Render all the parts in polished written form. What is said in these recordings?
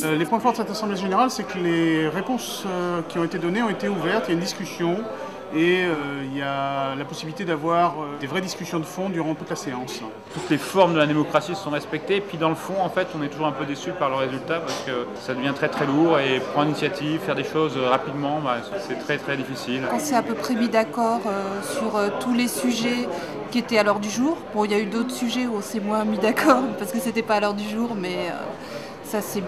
Les points forts de cette Assemblée générale, c'est que les réponses qui ont été données ont été ouvertes, il y a une discussion et il y a la possibilité d'avoir des vraies discussions de fond durant toute la séance. Toutes les formes de la démocratie sont respectées, puis dans le fond, en fait, on est toujours un peu déçu par le résultat parce que ça devient très très lourd et prendre l'initiative, faire des choses rapidement, c'est très très difficile. On s'est à peu près mis d'accord sur tous les sujets qui étaient à l'ordre du jour. Bon, il y a eu d'autres sujets où on s'est moins mis d'accord parce que c'était pas à l'ordre du jour, mais ça s'est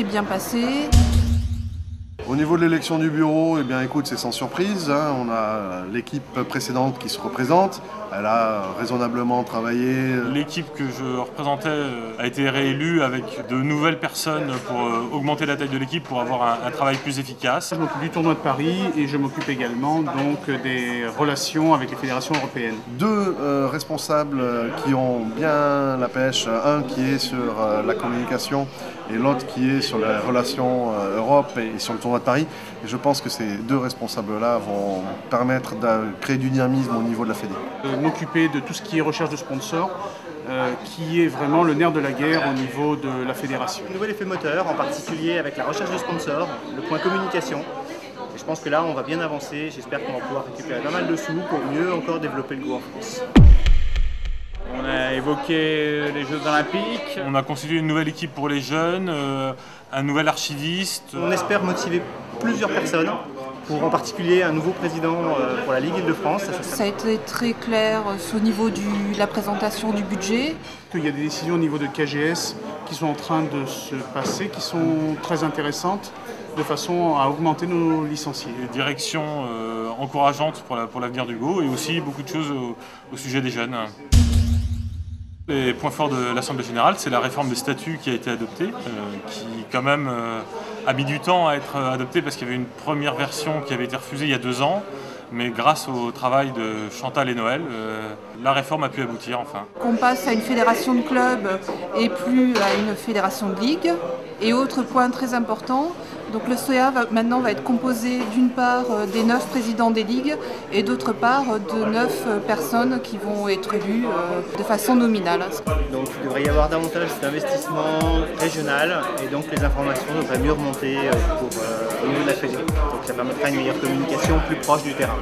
bien passé. Au niveau de l'élection du bureau, eh bien, écoute, c'est sans surprise. On a l'équipe précédente qui se représente. Elle a raisonnablement travaillé. L'équipe que je représentais a été réélue avec de nouvelles personnes pour augmenter la taille de l'équipe pour avoir un travail plus efficace. Je m'occupe du tournoi de Paris et je m'occupe également donc des relations avec les fédérations européennes. Deux responsables qui ont bien la pêche, un qui est sur la communication et l'autre qui est sur les relations Europe et sur le tournoi de Paris. Et je pense que ces deux responsables-là vont permettre de créer du dynamisme au niveau de la Fédé. M'occuper de tout ce qui est recherche de sponsors, qui est vraiment le nerf de la guerre au niveau de la fédération. Un nouvel effet moteur, en particulier avec la recherche de sponsors, le point communication. Et je pense que là, on va bien avancer. J'espère qu'on va pouvoir récupérer pas mal de sous pour mieux encore développer le go en France. On a évoqué les Jeux Olympiques. On a constitué une nouvelle équipe pour les jeunes, un nouvel archiviste. On espère motiver plusieurs personnes, pour en particulier un nouveau président pour la Ligue Île-de-France. Ça a été très clair au niveau de la présentation du budget. Il y a des décisions au niveau de KGS qui sont en train de se passer, qui sont très intéressantes, de façon à augmenter nos licenciés. Des directions encourageantes pour l'avenir du Go et aussi beaucoup de choses au sujet des jeunes. Les points forts de l'Assemblée générale, c'est la réforme des statuts qui a été adoptée, qui quand même a mis du temps à être adoptée parce qu'il y avait une première version qui avait été refusée il y a 2 ans. Mais grâce au travail de Chantal et Noël, la réforme a pu aboutir enfin. Qu'on passe à une fédération de clubs et plus à une fédération de ligue. Et autre point très important, donc le SOEA maintenant va être composé d'une part des 9 présidents des ligues et d'autre part de 9 personnes qui vont être élues de façon nominale. Donc il devrait y avoir davantage d'investissement régional et donc les informations devraient mieux remonter au niveau de la Fédé. Donc ça permettra une meilleure communication plus proche du terrain.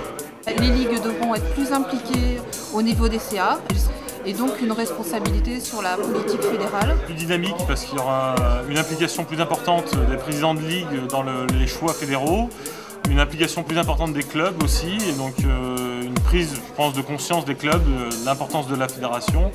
Les ligues devront être plus impliquées au niveau des CA et donc une responsabilité sur la politique fédérale. Plus dynamique parce qu'il y aura une implication plus importante des présidents de ligue dans les choix fédéraux, une implication plus importante des clubs aussi et donc une prise, je pense, de conscience des clubs, de l'importance de la fédération